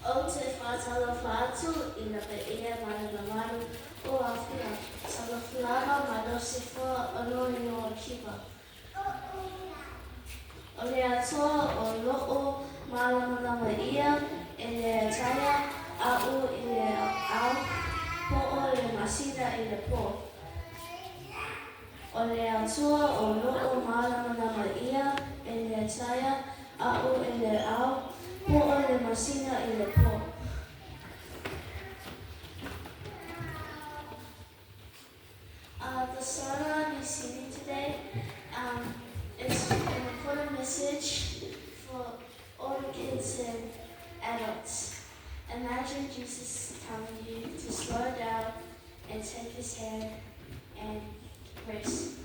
O te whātalofa atu I na pe ia maru o awhia. Salafulava malosifua ono I no kipa. O le atoa o lo'o malamalama ia e le taia a'u I le au po'o le masina I le po. O le atua o lo'o malamalama ia e le taia a'u e le au po'o le masina I le po. The Sara we singing today is an important message for all the kids and adults. Imagine Jesus telling you to slow down and take his hand and race.